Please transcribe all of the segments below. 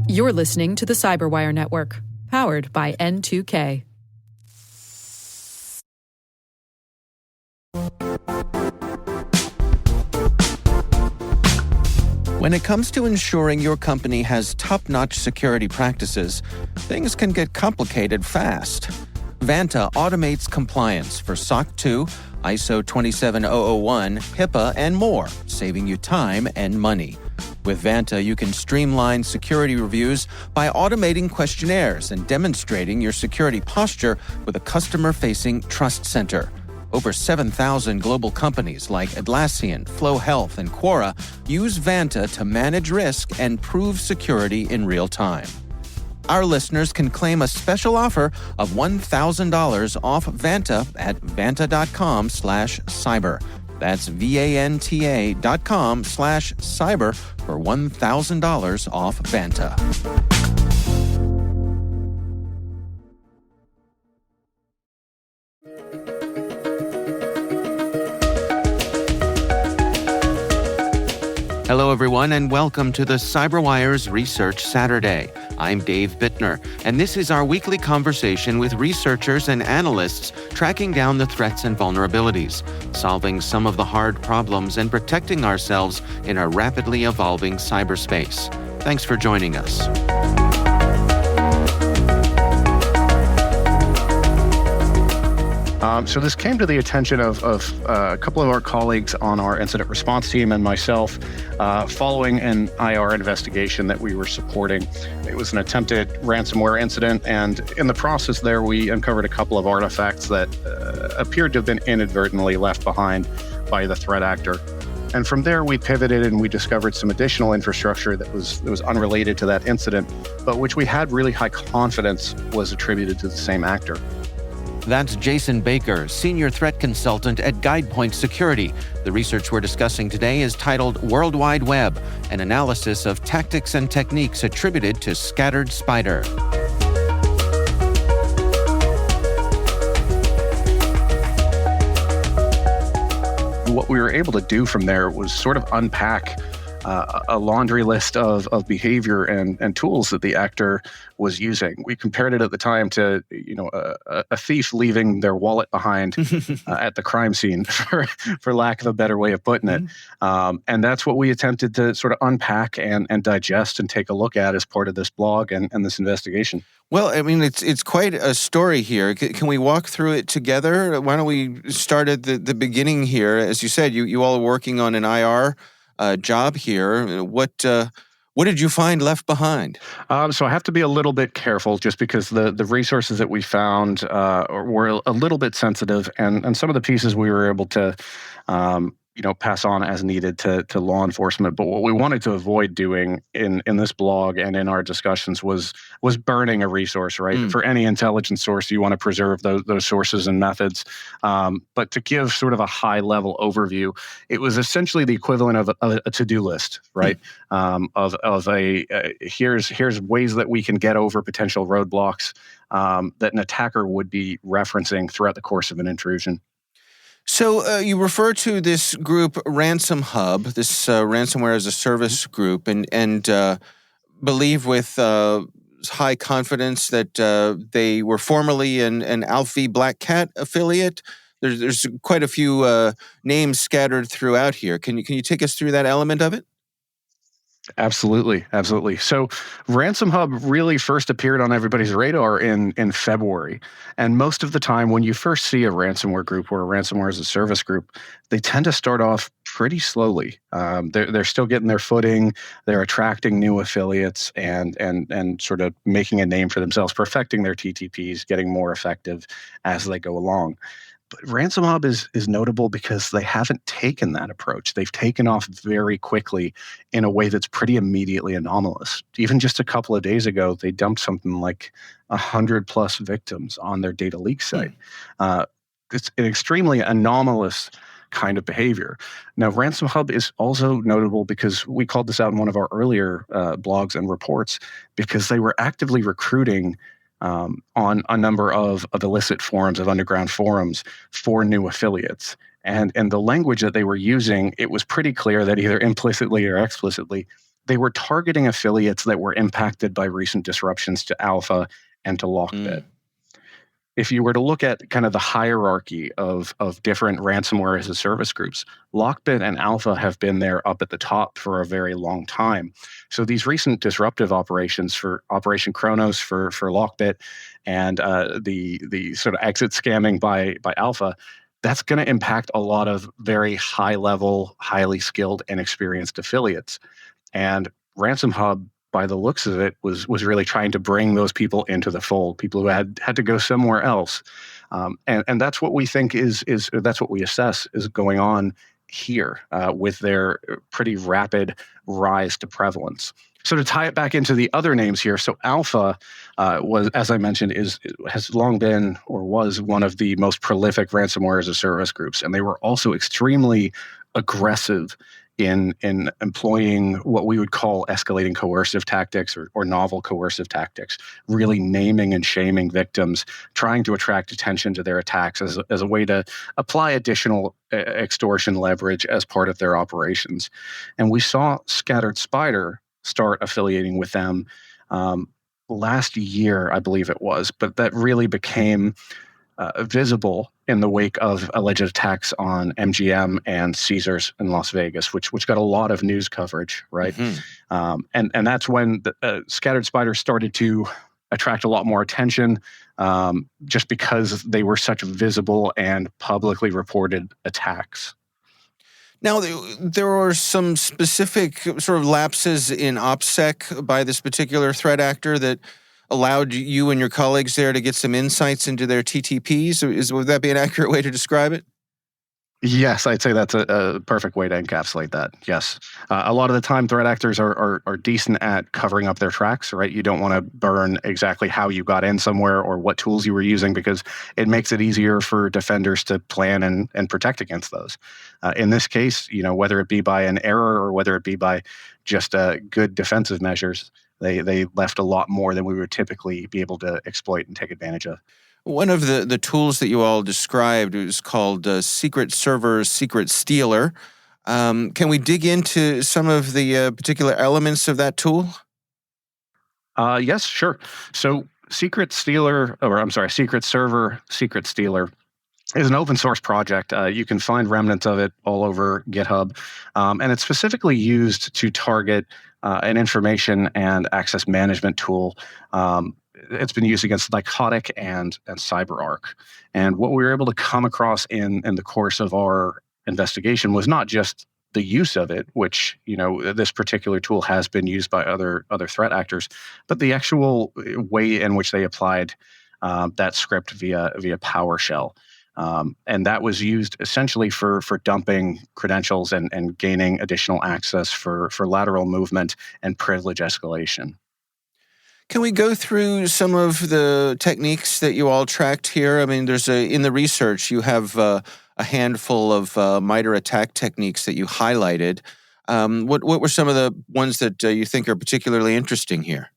You're listening to the Cyberwire Network, powered by N2K. When it comes to ensuring your company has top-notch security practices, things can get complicated fast. Vanta automates compliance for SOC 2, ISO 27001, HIPAA, and more, saving you time and money. With Vanta, you can streamline security reviews by automating questionnaires and demonstrating your security posture with a customer-facing trust center. Over 7,000 global companies like Atlassian, Flow Health, and Quora use Vanta to manage risk and prove security in real time. Our listeners can claim a special offer of $1,000 off Vanta at vanta.com/cyber. That's VANTA.com/cyber for $1,000 off Vanta. Hello, everyone, and welcome to the CyberWire's Research Saturday. I'm Dave Bittner, and this is our weekly conversation with researchers and analysts tracking down the threats and vulnerabilities, solving some of the hard problems, and protecting ourselves in a rapidly evolving cyberspace. Thanks for joining us. So this came to the attention of a couple of our colleagues on our incident response team and myself following an IR investigation that we were supporting. It was an attempted ransomware incident, and in the process there, we uncovered a couple of artifacts that appeared to have been inadvertently left behind by the threat actor. And from there, we pivoted and we discovered some additional infrastructure that was unrelated to that incident, but which we had really high confidence was attributed to the same actor. That's Jason Baker, Senior Threat Consultant at GuidePoint Security. The research we're discussing today is titled World Wide Web, an analysis of tactics and techniques attributed to Scattered Spider. What we were able to do from there was sort of unpack a laundry list of behavior and tools that the actor was using. We compared it at the time to, a thief leaving their wallet behind at the crime scene, for lack of a better way of putting it. And that's what we attempted to sort of unpack and digest and take a look at as part of this blog and this investigation. Well, I mean, it's quite a story here. Can we walk through it together? Why don't we start at the beginning here? As you said, you all are working on an IR job here. What did you find left behind? So I have to be a little bit careful just because the resources that we found were a little bit sensitive, and some of the pieces we were able to pass on as needed to law enforcement. But what we wanted to avoid doing in this blog and in our discussions was burning a resource, right? For any intelligence source, you want to preserve those sources and methods. But to give sort of a high-level overview, it was essentially the equivalent of a to-do list, right? Here's ways that we can get over potential roadblocks that an attacker would be referencing throughout the course of an intrusion. So you refer to this group Ransom Hub, this ransomware as a service group, and believe with high confidence that they were formerly an Alfie Black Cat affiliate. There's quite a few names scattered throughout here. Can you take us through that element of it? Absolutely. So Ransom Hub really first appeared on everybody's radar in February. And most of the time when you first see a ransomware group or a ransomware as a service group, they tend to start off pretty slowly. They're still getting their footing. They're attracting new affiliates and sort of making a name for themselves, perfecting their TTPs, getting more effective as they go along. But Ransom Hub is notable because they haven't taken that approach. They've taken off very quickly in a way that's pretty immediately anomalous. Even just a couple of days ago, they dumped something like 100+ victims on their data leak site. It's an extremely anomalous kind of behavior. Now, Ransom Hub is also notable because we called this out in one of our earlier blogs and reports because they were actively recruiting on a number of illicit forums, of underground forums, for new affiliates. And the language that they were using, it was pretty clear that either implicitly or explicitly, they were targeting affiliates that were impacted by recent disruptions to Alpha and to Lockbit. If you were to look at kind of the hierarchy of different ransomware as a service groups, Lockbit and Alpha have been there up at the top for a very long time. So these recent disruptive operations for Operation Kronos for Lockbit and the sort of exit scamming by Alpha, that's going to impact a lot of very high level, highly skilled and experienced affiliates. And Ransom Hub, by the looks of it, was really trying to bring those people into the fold, people who had to go somewhere else. And that's what we think is that's what we assess is going on here with their pretty rapid rise to prevalence. So to tie it back into the other names here, so Alpha was, as I mentioned, has long been or was one of the most prolific ransomware as a service groups, and they were also extremely aggressive in employing what we would call escalating coercive tactics or novel coercive tactics, really naming and shaming victims, trying to attract attention to their attacks as a way to apply additional extortion leverage as part of their operations. And we saw Scattered Spider start affiliating with them last year, I believe it was, but that really became visible in the wake of alleged attacks on MGM and Caesars in Las Vegas, which got a lot of news coverage, right? And that's when the Scattered Spider started to attract a lot more attention, just because they were such visible and publicly reported attacks. Now, there are some specific sort of lapses in OPSEC by this particular threat actor that allowed you and your colleagues there to get some insights into their TTPs. Would that be an accurate way to describe it? Yes, I'd say that's a perfect way to encapsulate that. Yes. A lot of the time, threat actors are decent at covering up their tracks, right? You don't want to burn exactly how you got in somewhere or what tools you were using, because it makes it easier for defenders to plan and protect against those. In this case, whether it be by an error or whether it be by just good defensive measures, they left a lot more than we would typically be able to exploit and take advantage of. One of the tools that you all described was called Secret Server Secret Stealer. Can we dig into some of the particular elements of that tool? Yes, sure. So Secret Server Secret Stealer is an open source project. You can find remnants of it all over GitHub. And it's specifically used to target an information and access management tool. It's been used against Lycotic and CyberArk. And what we were able to come across in the course of our investigation was not just the use of it, which, this particular tool has been used by other threat actors, but the actual way in which they applied that script via PowerShell. And that was used essentially for dumping credentials and gaining additional access for lateral movement and privilege escalation. Can we go through some of the techniques that you all tracked here? I mean, in the research, you have a handful of MITRE attack techniques that you highlighted. What were some of the ones that you think are particularly interesting here?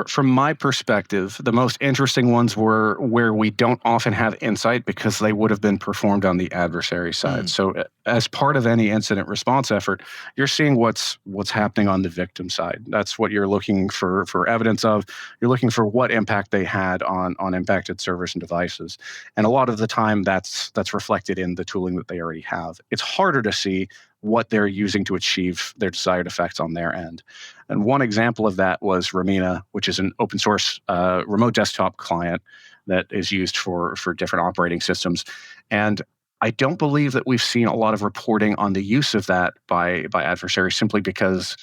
From my perspective, the most interesting ones were where we don't often have insight because they would have been performed on the adversary side. So as part of any incident response effort, you're seeing what's happening on the victim side. That's what you're looking for evidence of. You're looking for what impact they had on impacted servers and devices. And a lot of the time that's reflected in the tooling that they already have. It's harder to see what they're using to achieve their desired effects on their end. And one example of that was Ramina, which is an open source remote desktop client that is used for different operating systems. And I don't believe that we've seen a lot of reporting on the use of that by adversaries, simply because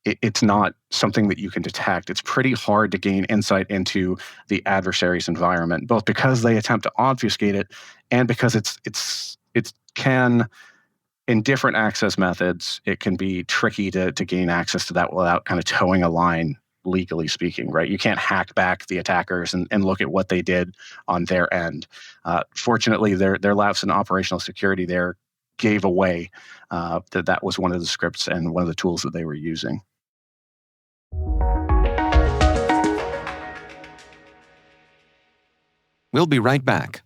it's not something that you can detect. It's pretty hard to gain insight into the adversary's environment, both because they attempt to obfuscate it and because it can, in different access methods, it can be tricky to gain access to that without kind of towing a line, legally speaking, right? You can't hack back the attackers and look at what they did on their end. Fortunately, their lapse in operational security there gave away that was one of the scripts and one of the tools that they were using. We'll be right back.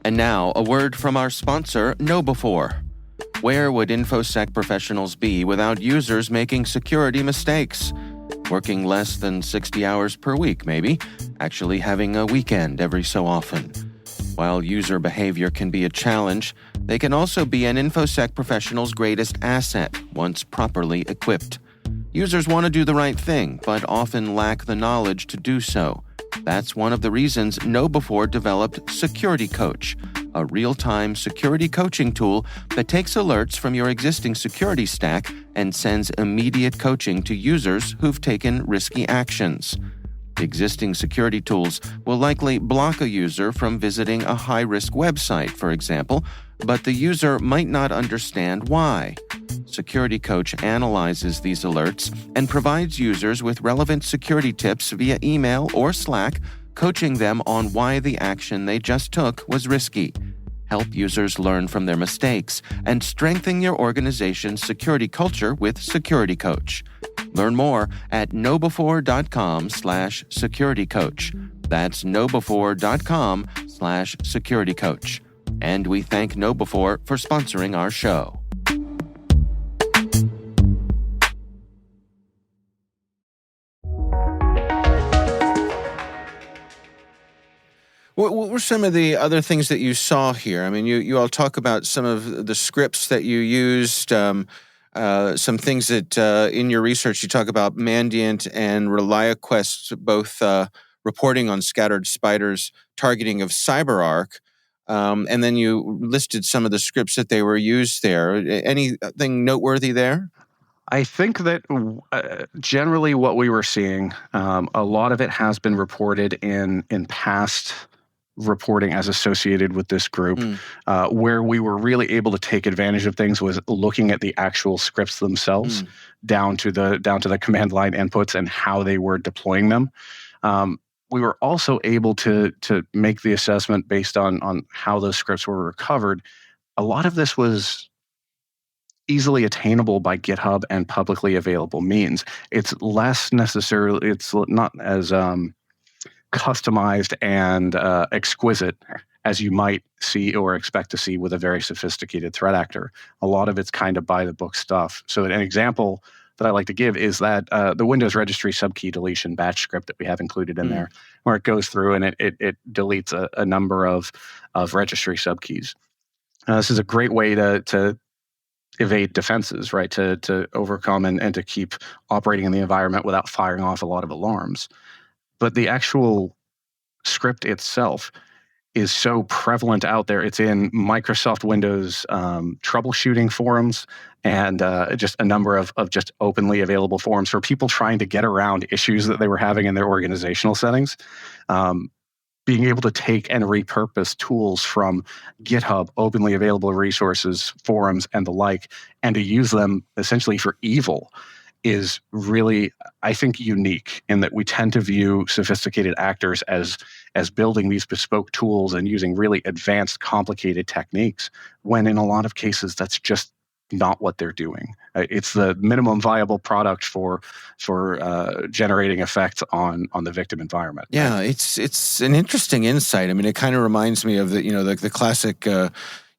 And now, a word from our sponsor, KnowBe4. Where would InfoSec professionals be without users making security mistakes? Working less than 60 hours per week, maybe. Actually having a weekend every so often. While user behavior can be a challenge, they can also be an InfoSec professional's greatest asset once properly equipped. Users want to do the right thing, but often lack the knowledge to do so. That's one of the reasons KnowBe4 developed Security Coach, a real-time security coaching tool that takes alerts from your existing security stack and sends immediate coaching to users who've taken risky actions. Existing security tools will likely block a user from visiting a high-risk website, for example, but the user might not understand why. Security Coach analyzes these alerts and provides users with relevant security tips via email or Slack, coaching them on why the action they just took was risky. Help users learn from their mistakes and strengthen your organization's security culture with Security Coach. Learn more at knowbe4.com/securitycoach. That's knowbe4.com/securitycoach. And we thank KnowBe4 for sponsoring our show. What were some of the other things that you saw here? I mean, you all talk about some of the scripts that you used, some things that in your research you talk about Mandiant and ReliaQuest, both reporting on scattered spiders targeting of CyberArk. And then you listed some of the scripts that they were used there. Anything noteworthy there? I think that generally what we were seeing, a lot of it has been reported in past reporting as associated with this group. Where we were really able to take advantage of things was looking at the actual scripts themselves, down to the command line inputs and how they were deploying them. We were also able to make the assessment based on how those scripts were recovered. A lot of this was easily attainable by GitHub and publicly available means. It's not as customized and exquisite as you might see or expect to see with a very sophisticated threat actor. A lot of it's kind of by the book stuff. So an example that I like to give is that the Windows registry subkey deletion batch script that we have included in there, where it goes through and it deletes a number of registry subkeys. This is a great way to evade defenses, right? To overcome and to keep operating in the environment without firing off a lot of alarms. But the actual script itself is so prevalent out there. It's in Microsoft Windows troubleshooting forums and just a number of just openly available forums for people trying to get around issues that they were having in their organizational settings. Being able to take and repurpose tools from GitHub, openly available resources, forums, and the like, and to use them essentially for evil is really, I think, unique in that we tend to view sophisticated actors as building these bespoke tools and using really advanced, complicated techniques, when in a lot of cases that's just not what they're doing. It's the minimum viable product for generating effects on the victim environment. Yeah, right? It's an interesting insight. I mean, it kind of reminds me of the classic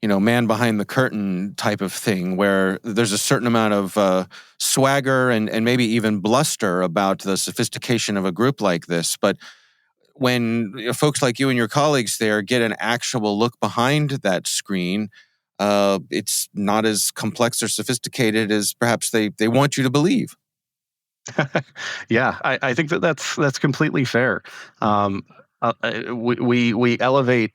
man behind the curtain type of thing, where there's a certain amount of swagger and maybe even bluster about the sophistication of a group like this. But when folks like you and your colleagues there get an actual look behind that screen, it's not as complex or sophisticated as perhaps they want you to believe. Yeah, I think that's completely fair. We elevate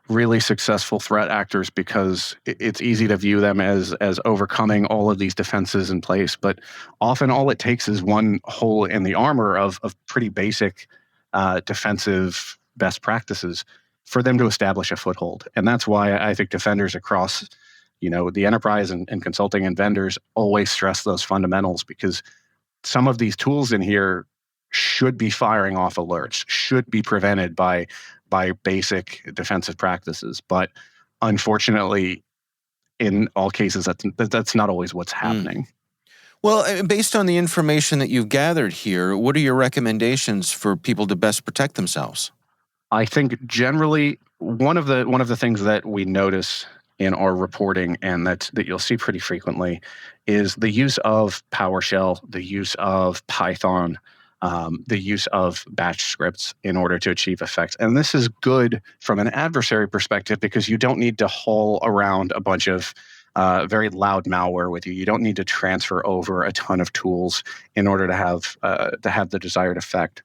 really successful threat actors because it's easy to view them as overcoming all of these defenses in place. But often all it takes is one hole in the armor of pretty basic defensive best practices for them to establish a foothold. And that's why I think defenders across the enterprise and consulting and vendors always stress those fundamentals, because some of these tools in here should be firing off alerts, should be prevented by basic defensive practices. But unfortunately, in all cases, that's not always what's happening. Well, based on the information that you've gathered here, what are your recommendations for people to best protect themselves? I think generally one of the things that we notice in our reporting, and that you'll see pretty frequently, is the use of PowerShell, the use of Python, the use of batch scripts in order to achieve effects. And this is good from an adversary perspective because you don't need to haul around a bunch of very loud malware with you. You don't need to transfer over a ton of tools in order to have the desired effect.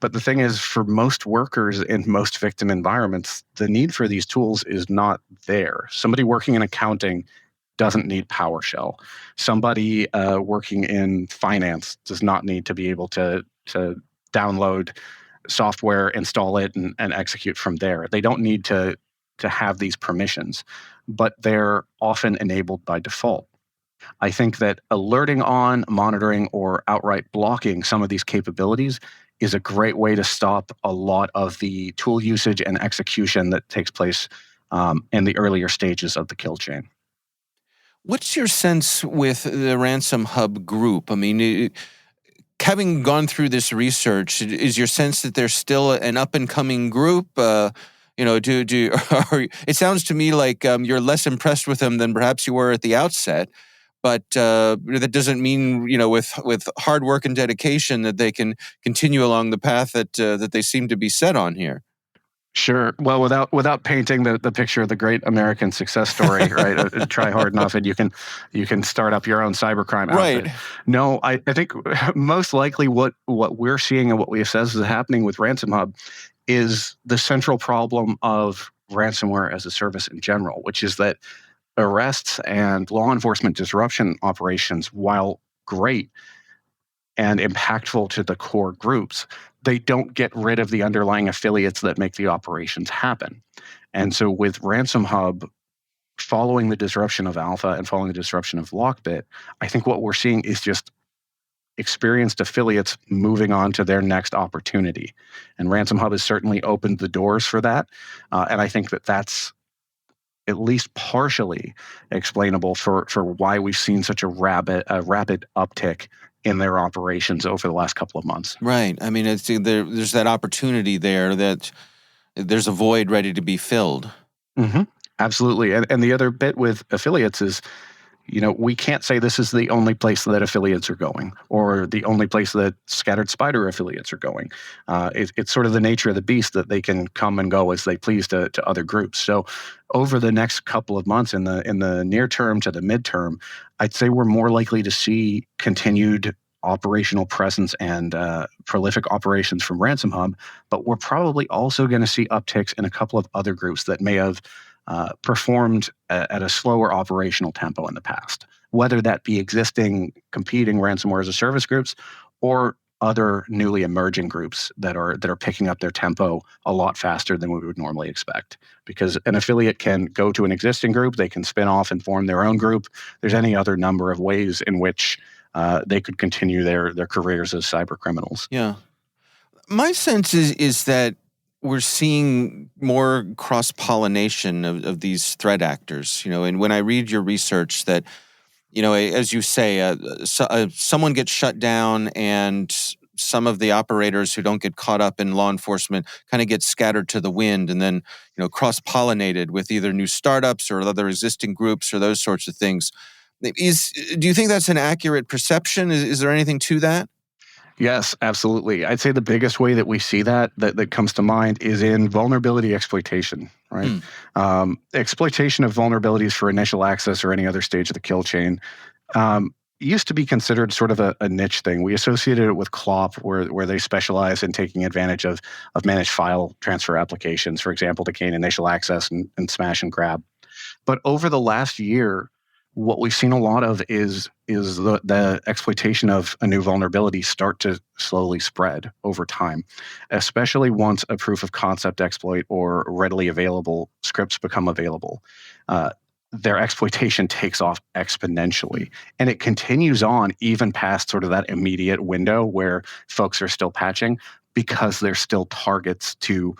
But the thing is, for most workers in most victim environments, the need for these tools is not there. Somebody working in accounting doesn't need PowerShell. Somebody working in finance does not need to be able to download software, install it, and execute from there. They don't need to have these permissions, but they're often enabled by default. I think that alerting on, monitoring, or outright blocking some of these capabilities is a great way to stop a lot of the tool usage and execution that takes place in the earlier stages of the kill chain. What's your sense with the Ransom Hub group? I mean, having gone through this research, is your sense that there's still an up-and-coming group? It sounds to me like you're less impressed with them than perhaps you were at the outset. But that doesn't mean, with hard work and dedication that they can continue along the path that they seem to be set on here. Sure. Well, without painting the picture of the great American success story, right? Try hard enough, and you can start up your own cybercrime outfit. Right. No, I think most likely what we're seeing and what we assess is happening with Ransom Hub is the central problem of ransomware as a service in general, which is that arrests and law enforcement disruption operations, while great and impactful to the core groups, they don't get rid of the underlying affiliates that make the operations happen. And so with Ransom Hub, following the disruption of Alpha and following the disruption of Lockbit, I think what we're seeing is just experienced affiliates moving on to their next opportunity. And Ransom Hub has certainly opened the doors for that. And I think that that's at least partially explainable for why we've seen such a rapid uptick in their operations over the last couple of months. Right. I mean, there's that opportunity there that there's a void ready to be filled. Mm-hmm. Absolutely. And the other bit with affiliates is, we can't say this is the only place that affiliates are going or the only place that Scattered Spider affiliates are going. It's sort of the nature of the beast that they can come and go as they please to other groups. So over the next couple of months in the near term to the midterm, I'd say we're more likely to see continued operational presence and prolific operations from Ransom Hub, but we're probably also going to see upticks in a couple of other groups that may have performed at a slower operational tempo in the past, whether that be existing competing ransomware as a service groups or other newly emerging groups that are picking up their tempo a lot faster than we would normally expect. Because an affiliate can go to an existing group, they can spin off and form their own group. There's any other number of ways in which they could continue their careers as cyber criminals. Yeah. My sense is that we're seeing more cross-pollination of these threat actors, and when I read your research that, as you say, someone gets shut down and some of the operators who don't get caught up in law enforcement kind of get scattered to the wind and then, cross-pollinated with either new startups or other existing groups or those sorts of things. Do you think that's an accurate perception? Is there anything to that? Yes, absolutely. I'd say the biggest way that we see that comes to mind is in vulnerability exploitation, right? Exploitation of vulnerabilities for initial access or any other stage of the kill chain used to be considered sort of a niche thing. We associated it with CLOP, where they specialize in taking advantage of managed file transfer applications, for example, to gain initial access and smash and grab. But over the last year, what we've seen a lot of is the exploitation of a new vulnerability start to slowly spread over time, especially once a proof of concept exploit or readily available scripts become available. Their exploitation takes off exponentially, and it continues on even past sort of that immediate window where folks are still patching because there's still targets to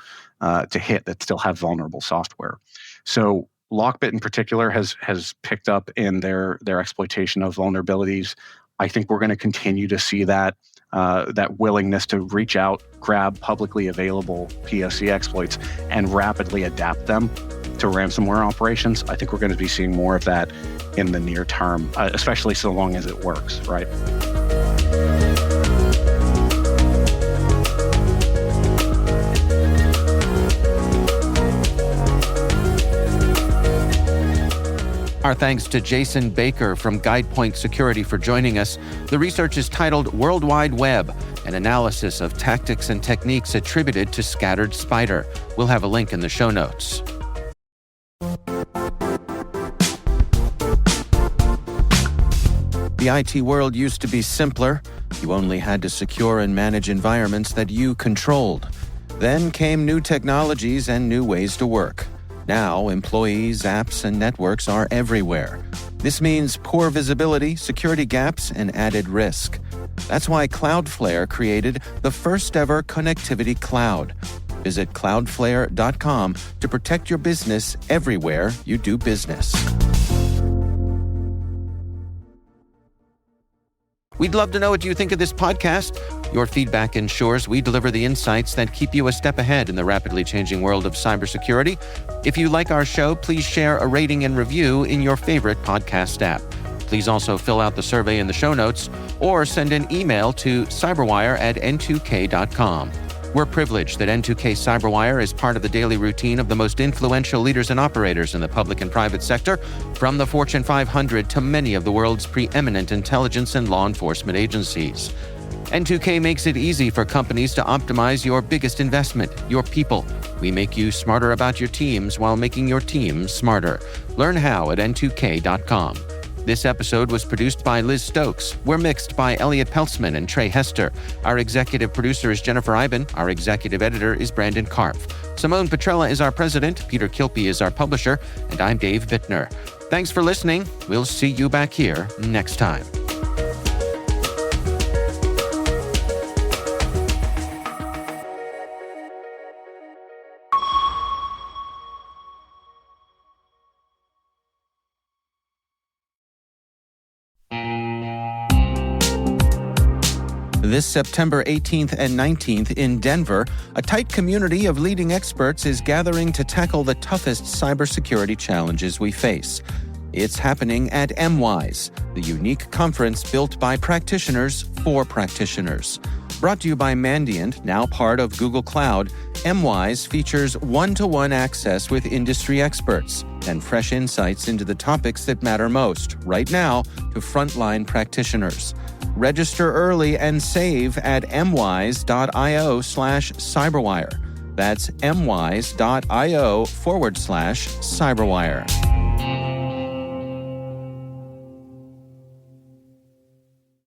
hit that still have vulnerable software. So Lockbit in particular has picked up in their exploitation of vulnerabilities. I think we're going to continue to see that willingness to reach out, grab publicly available POC exploits, and rapidly adapt them to ransomware operations. I think we're going to be seeing more of that in the near term, especially so long as it works, right? Our thanks to Jason Baker from GuidePoint Security for joining us. The research is titled World Wide Web, an analysis of tactics and techniques attributed to scattered spider. We'll have a link in the show notes. The IT world used to be simpler. You only had to secure and manage environments that you controlled. Then came new technologies and new ways to work. Now, employees, apps, and networks are everywhere. This means poor visibility, security gaps, and added risk. That's why Cloudflare created the first-ever connectivity cloud. Visit cloudflare.com to protect your business everywhere you do business. We'd love to know what you think of this podcast. Your feedback ensures we deliver the insights that keep you a step ahead in the rapidly changing world of cybersecurity. If you like our show, please share a rating and review in your favorite podcast app. Please also fill out the survey in the show notes or send an email to cyberwire@n2k.com. We're privileged that N2K Cyberwire is part of the daily routine of the most influential leaders and operators in the public and private sector, from the Fortune 500 to many of the world's preeminent intelligence and law enforcement agencies. N2K makes it easy for companies to optimize your biggest investment, your people. We make you smarter about your teams while making your teams smarter. Learn how at n2k.com. This episode was produced by Liz Stokes. We're mixed by Elliot Peltzman and Trey Hester. Our executive producer is Jennifer Iben. Our executive editor is Brandon Karpf. Simone Petrella is our president. Peter Kilpie is our publisher. And I'm Dave Bittner. Thanks for listening. We'll see you back here next time. This September 18th and 19th in Denver, a tight community of leading experts is gathering to tackle the toughest cybersecurity challenges we face. It's happening at MWise, the unique conference built by practitioners for practitioners. Brought to you by Mandiant, now part of Google Cloud, MWise features one-to-one access with industry experts and fresh insights into the topics that matter most, right now, to frontline practitioners. Register early and save at mwise.io/cyberwire. That's mwise.io/cyberwire.